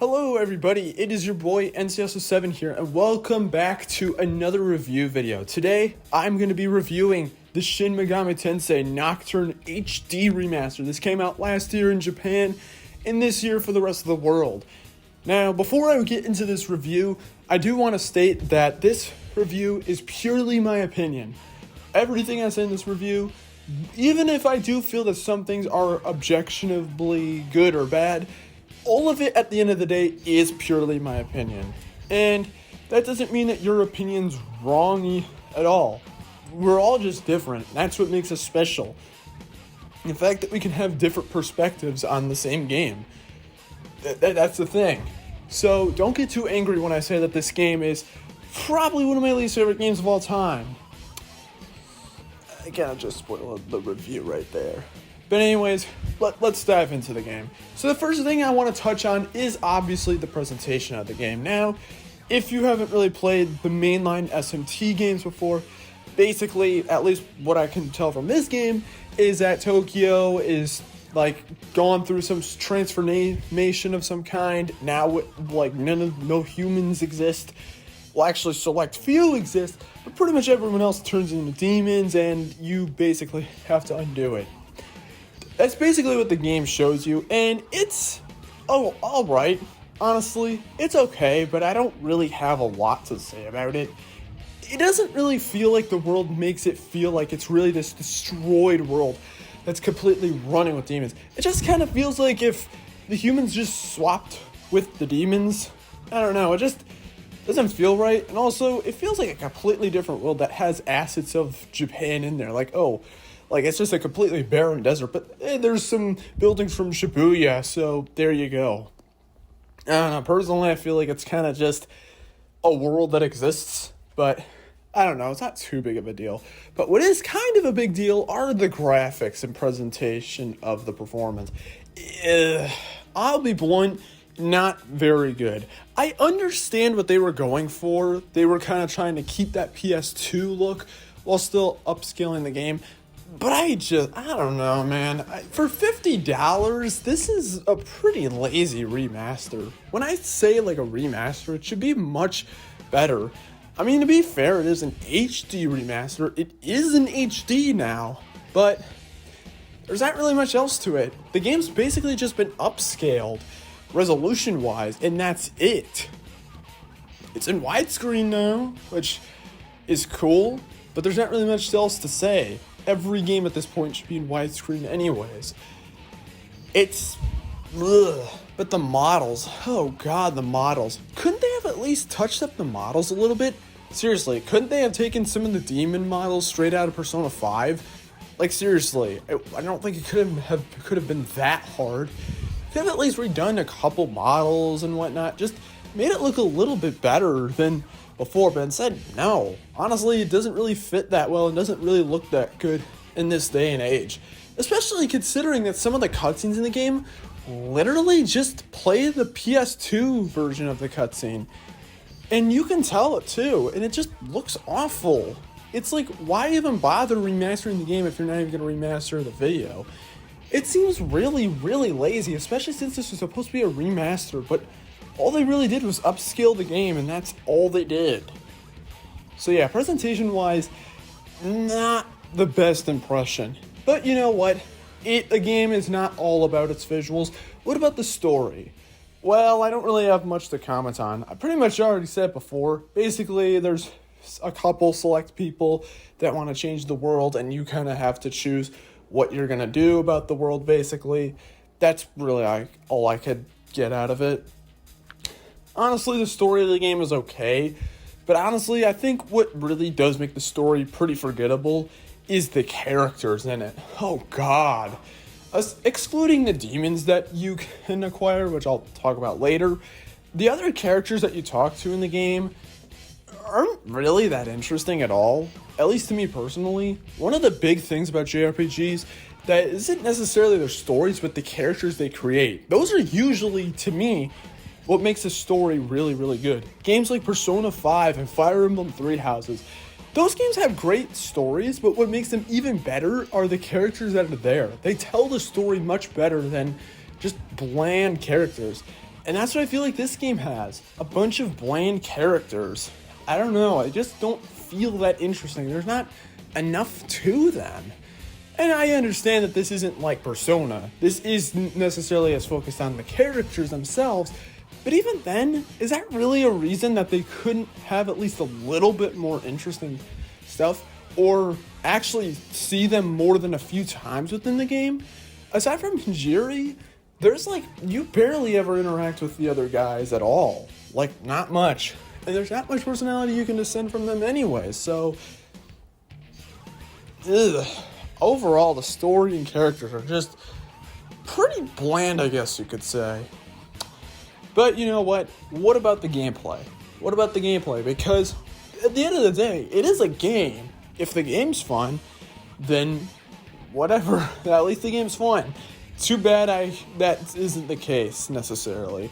Hello everybody, it is your boy NCS07 here, and welcome back to another review video. Today, I'm going to be reviewing the Shin Megami Tensei Nocturne HD Remaster. This came out last year in Japan, and this year for the rest of the world. Now, before I get into this review, I do want to state that this review is purely my opinion. Everything I say in this review, even if I do feel that some things are objectionably good or bad, all of it at the end of the day is purely my opinion. And that doesn't mean that your opinion's wrong at all. We're all just different. That's what makes us special. The fact that we can have different perspectives on the same game. That's the thing. So don't get too angry when I say that this game is probably one of my least favorite games of all time. I kind of just spoiled the review right there. But anyways, let's dive into the game. So the first thing I want to touch on is obviously the presentation of the game. Now, if you haven't really played the mainline SMT games before, basically, at least what I can tell from this game, is that Tokyo is like gone through some transformation of some kind. Now, like no humans exist. Well, actually, select few exist, but pretty much everyone else turns into demons, and you basically have to undo it. That's basically what the game shows you, and it's, alright. Honestly, it's okay, but I don't really have a lot to say about it. It doesn't really feel like the world makes it feel like it's really this destroyed world that's completely running with demons. It just kind of feels like if the humans just swapped with the demons. I don't know, it just doesn't feel right, and also, it feels like a completely different world that has assets of Japan in there, like it's just a completely barren desert, but there's some buildings from Shibuya, so there you go. I don't know, personally, I feel like it's kind of just a world that exists, but I don't know, it's not too big of a deal. But what is kind of a big deal are the graphics and presentation of the performance. I'll be blunt, not very good. I understand what they were going for. They were kind of trying to keep that PS2 look while still upscaling the game. But I don't know, man. For $50, this is a pretty lazy remaster. When I say like a remaster, it should be much better. I mean, to be fair, it is an HD remaster. It is an HD now, but there's not really much else to it. The game's basically just been upscaled, resolution-wise, and that's it. It's in widescreen now, which is cool, but there's not really much else to say. Every game at this point should be in widescreen anyways. But the models, oh god, the models. Couldn't they have at least touched up the models a little bit? Seriously, couldn't they have taken some of the demon models straight out of Persona 5? Like seriously, I don't think it could have been that hard. Could have at least redone a couple models and whatnot, just made it look a little bit better than before, but instead, no. Honestly, it doesn't really fit that well and doesn't really look that good in this day and age. Especially considering that some of the cutscenes in the game literally just play the PS2 version of the cutscene. And you can tell it too, and it just looks awful. It's like, why even bother remastering the game if you're not even going to remaster the video? It seems really, really lazy, especially since this was supposed to be a remaster, but all they really did was upscale the game, and that's all they did. So yeah, presentation-wise, not the best impression. But you know what? A game is not all about its visuals. What about the story? Well, I don't really have much to comment on. I pretty much already said before. Basically, there's a couple select people that want to change the world, and you kind of have to choose what you're going to do about the world, basically. That's really all I could get out of it. Honestly, the story of the game is okay, but honestly, I think what really does make the story pretty forgettable is the characters in it. Oh god. Excluding the demons that you can acquire, which I'll talk about later, the other characters that you talk to in the game aren't really that interesting at all, at least to me personally. One of the big things about JRPGs that isn't necessarily their stories, but the characters they create. Those are usually, to me, what makes a story really, really good. Games like Persona 5 and Fire Emblem Three Houses, those games have great stories, but what makes them even better are the characters that are there. They tell the story much better than just bland characters. And that's what I feel like this game has. A bunch of bland characters. I don't know, I just don't feel that interesting. There's not enough to them. And I understand that this isn't like Persona. This isn't necessarily as focused on the characters themselves. But even then, is that really a reason that they couldn't have at least a little bit more interesting stuff? Or actually see them more than a few times within the game? Aside from Hinjiri, there's like, you barely ever interact with the other guys at all. Like, not much. And there's not much personality you can descend from them anyway, so... Ugh. Overall, the story and characters are just pretty bland, I guess you could say. But you know what? What about the gameplay? What about the gameplay? Because at the end of the day, it is a game. If the game's fun, then whatever. At least the game's fun. Too bad that isn't the case, necessarily.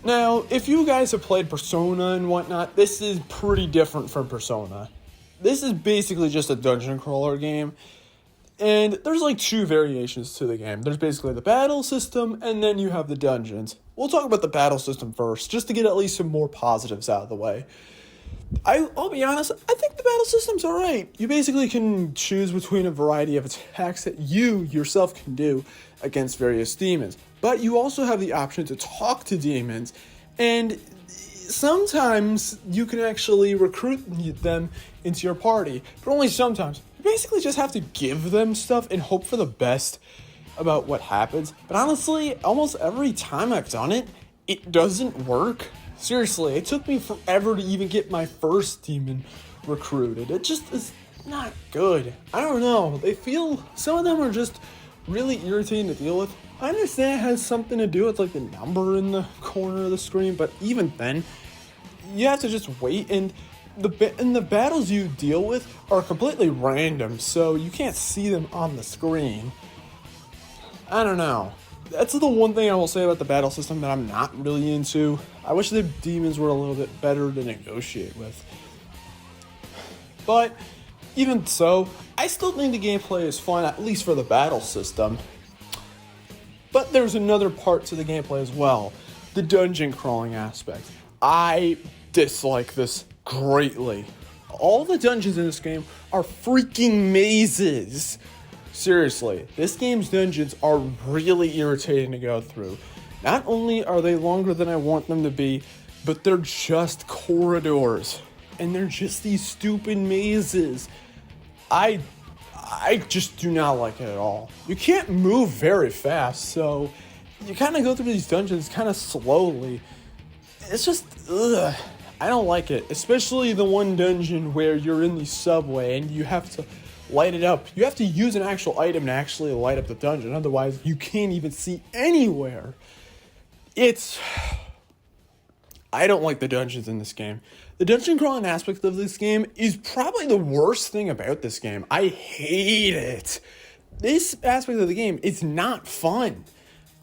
Now, if you guys have played Persona and whatnot, this is pretty different from Persona. This is basically just a dungeon crawler game. And there's like two variations to the game. There's basically the battle system, and then you have the dungeons. We'll talk about the battle system first, just to get at least some more positives out of the way. I'll be honest, I think the battle system's alright. You basically can choose between a variety of attacks that you yourself can do against various demons. But you also have the option to talk to demons, and sometimes you can actually recruit them into your party, but only sometimes. You basically just have to give them stuff and hope for the best about what happens. But honestly, almost every time I've done it, it doesn't work. Seriously, it took me forever to even get my first demon recruited. It just is not good. I don't know. Some of them are just really irritating to deal with. I understand it has something to do with like the number in the corner of the screen, but even then, you have to just wait, and the battles you deal with are completely random, so you can't see them on the screen. I don't know. That's the one thing I will say about the battle system that I'm not really into. I wish the demons were a little bit better to negotiate with. But even so, I still think the gameplay is fun, at least for the battle system. But there's another part to the gameplay as well, the dungeon crawling aspect. I dislike this greatly. All the dungeons in this game are freaking mazes. Seriously, this game's dungeons are really irritating to go through. Not only are they longer than I want them to be, but they're just corridors. And they're just these stupid mazes. I just do not like it at all. You can't move very fast, so you kind of go through these dungeons kind of slowly. It's just, ugh. I don't like it. Especially the one dungeon where you're in the subway and you have to light it up. You have to use an actual item to actually light up the dungeon. Otherwise, you can't even see anywhere. I don't like the dungeons in this game. The dungeon crawling aspect of this game is probably the worst thing about this game. I hate it. This aspect of the game is not fun.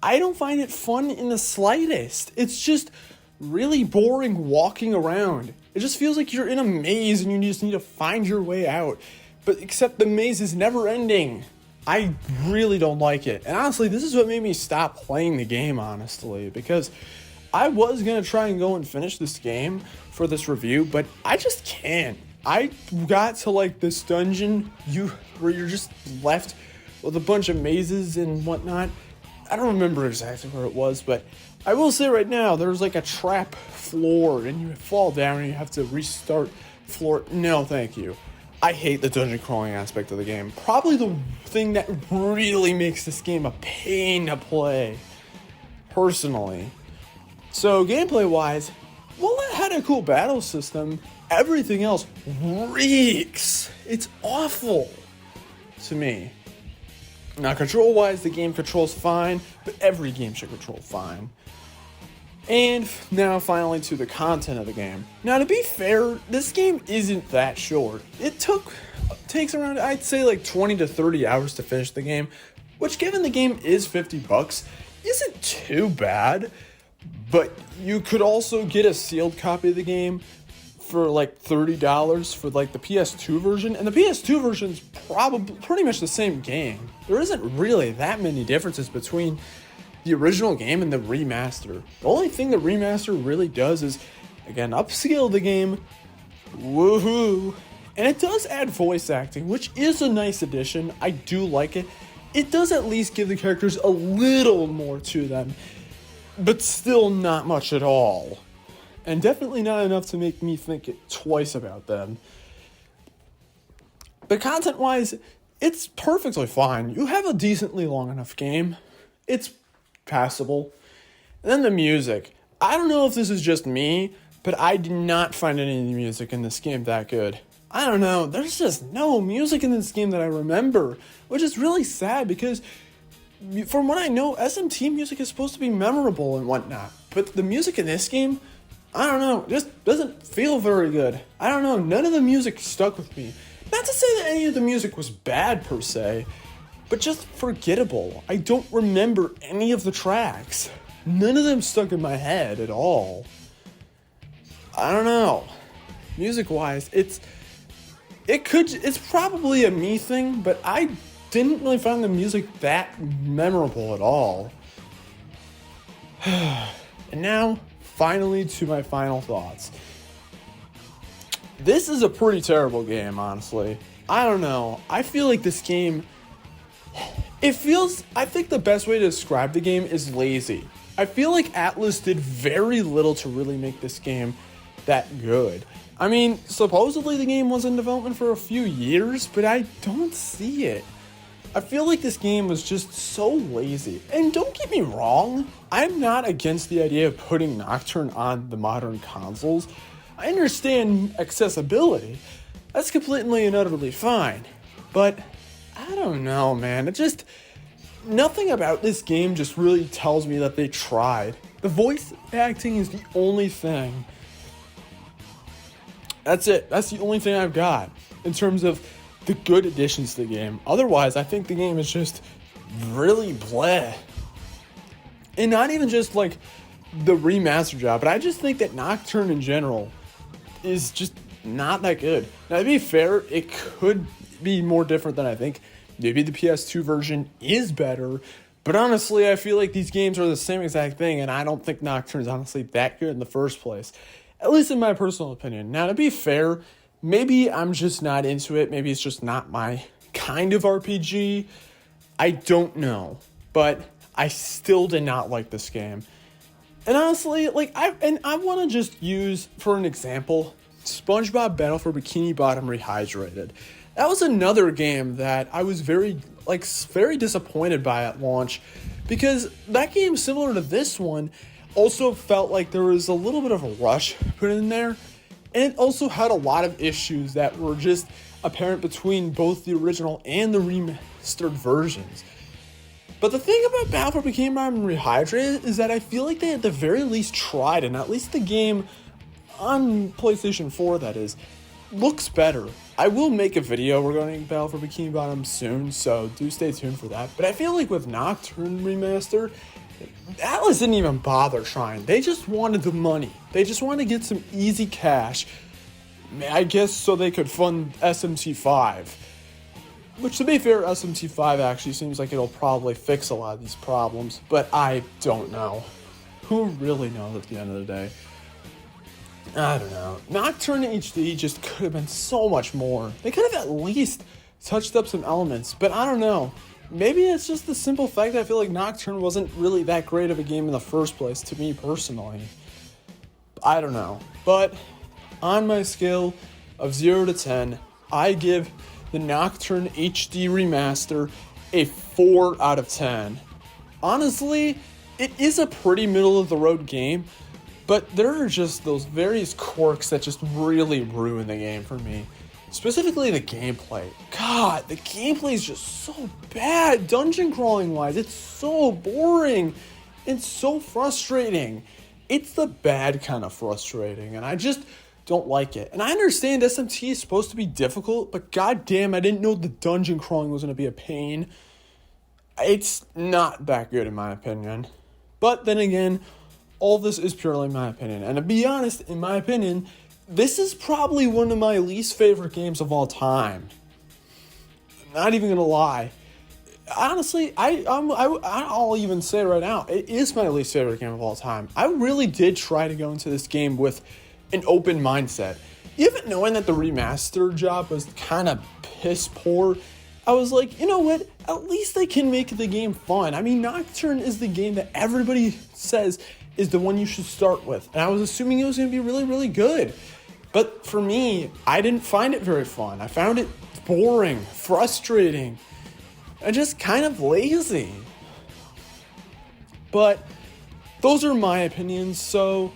I don't find it fun in the slightest. It's just really boring walking around. It just feels like you're in a maze and you just need to find your way out. But except the maze is never ending. I really don't like it. And honestly, this is what made me stop playing the game, honestly. Because I was going to try and go and finish this game for this review, but I just can't. I got to like this dungeon where you're just left with a bunch of mazes and whatnot. I don't remember exactly where it was, but I will say right now, there's like a trap floor and you fall down and you have to restart floor. No, thank you. I hate the dungeon crawling aspect of the game. Probably the thing that really makes this game a pain to play, personally. So gameplay wise, well, it had a cool battle system. Everything else reeks. It's awful to me. Now, control-wise, the game controls fine, but every game should control fine. And now, finally, to the content of the game. Now, to be fair, this game isn't that short. It takes around, I'd say, like 20 to 30 hours to finish the game, which, given the game is $50, isn't too bad. But you could also get a sealed copy of the game for like $30 for like the PS2 version, and the PS2 version is probably pretty much the same game. There isn't really that many differences between the original game and the remaster. The only thing the remaster really does is, again, upscale the game. Woohoo! And it does add voice acting, which is a nice addition. I do like it. It does at least give the characters a little more to them, but still not much at all. And definitely not enough to make me think twice about them. But content-wise, it's perfectly fine. You have a decently long enough game. It's passable. And then the music. I don't know if this is just me, but I did not find any of the music in this game that good. I don't know, there's just no music in this game that I remember, which is really sad because from what I know, SMT music is supposed to be memorable and whatnot, but the music in this game, I don't know, just doesn't feel very good. I don't know, none of the music stuck with me. Not to say that any of the music was bad per se, but just forgettable. I don't remember any of the tracks. None of them stuck in my head at all. I don't know. Music-wise, it's probably a me thing, but I didn't really find the music that memorable at all. And now, finally, to my final thoughts. This is a pretty terrible game, honestly. I don't know. I feel like this game, I think the best way to describe the game is lazy. I feel like Atlas did very little to really make this game that good. I mean, supposedly the game was in development for a few years, but I don't see it. I feel like this game was just so lazy. And don't get me wrong, I'm not against the idea of putting Nocturne on the modern consoles. I understand accessibility. That's completely and utterly fine. But, I don't know, man. Nothing about this game just really tells me that they tried. The voice acting is the only thing. That's it. That's the only thing I've got in terms of the good additions to the game. Otherwise, I think the game is just really bleh. And not even just like the remaster job, but I just think that Nocturne in general is just not that good. Now, to be fair, it could be more different than I think. Maybe the PS2 version is better, but honestly, I feel like these games are the same exact thing, and I don't think Nocturne is honestly that good in the first place. At least in my personal opinion. Now, to be fair, maybe I'm just not into it. Maybe it's just not my kind of RPG. I don't know. But I still did not like this game. And honestly, I want to just use, for an example, SpongeBob Battle for Bikini Bottom Rehydrated. That was another game that I was very disappointed by at launch, because that game, similar to this one, also felt like there was a little bit of a rush put in there, and it also had a lot of issues that were just apparent between both the original and the remastered versions. But the thing about Battle for Bikini Bottom Rehydrated is that I feel like they at the very least tried, and at least the game on PlayStation 4, that is, looks better. I will make a video regarding Battle for Bikini Bottom soon, so do stay tuned for that. But I feel like with Nocturne Remaster, Atlas didn't even bother trying. They just wanted the money. They just wanted to get some easy cash, I guess, so they could fund SMT5. Which, to be fair, SMT5 actually seems like it'll probably fix a lot of these problems, but I don't know. Who really knows at the end of the day? I don't know. Nocturne HD just could have been so much more. They could have at least touched up some elements, but I don't know. Maybe it's just the simple fact that I feel like Nocturne wasn't really that great of a game in the first place, to me personally. I don't know. But on my scale of 0 to 10, I give the Nocturne HD Remaster a 4 out of 10. Honestly, it is a pretty middle-of-the-road game, but there are just those various quirks that just really ruin the game for me. Specifically the gameplay. God, the gameplay is just so bad, dungeon crawling wise. It's so boring. It's so frustrating. It's the bad kind of frustrating, and I just don't like it. And I understand SMT is supposed to be difficult, but goddamn, I didn't know the dungeon crawling was going to be a pain. It's not that good in my opinion. But then again, all this is purely my opinion. And to be honest, in my opinion, this is probably one of my least favorite games of all time. I'm not even gonna lie. honestly, I'll even say right now, it is my least favorite game of all time. I really did try to go into this game with an open mindset. Even knowing that the remaster job was kind of piss poor, I was like, you know what? At least they can make the game fun. I mean, Nocturne is the game that everybody says is the one you should start with. And I was assuming it was going to be really, really good. But for me, I didn't find it very fun. I found it boring, frustrating, and just kind of lazy. But those are my opinions, so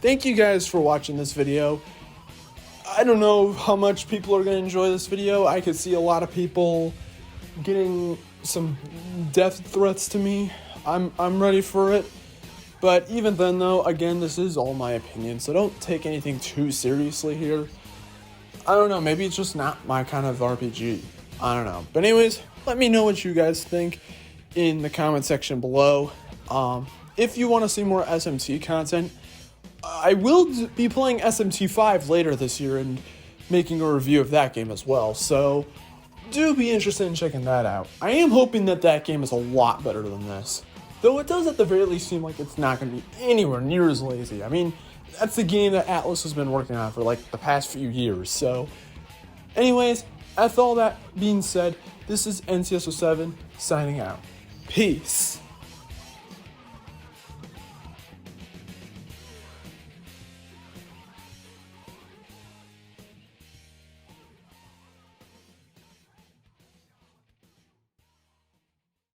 thank you guys for watching this video. I don't know how much people are going to enjoy this video. I could see a lot of people getting some death threats to me. I'm ready for it. But even then though, again, this is all my opinion, so don't take anything too seriously here. I don't know, maybe it's just not my kind of RPG. I don't know. But anyways, let me know what you guys think in the comment section below. If you want to see more SMT content, I will be playing SMT5 later this year and making a review of that game as well. So do be interested in checking that out. I am hoping that that game is a lot better than this. Though it does at the very least seem like it's not going to be anywhere near as lazy. I mean, that's the game that Atlas has been working on for like the past few years. So anyways, with all that being said, this is NCSO7 signing out. Peace.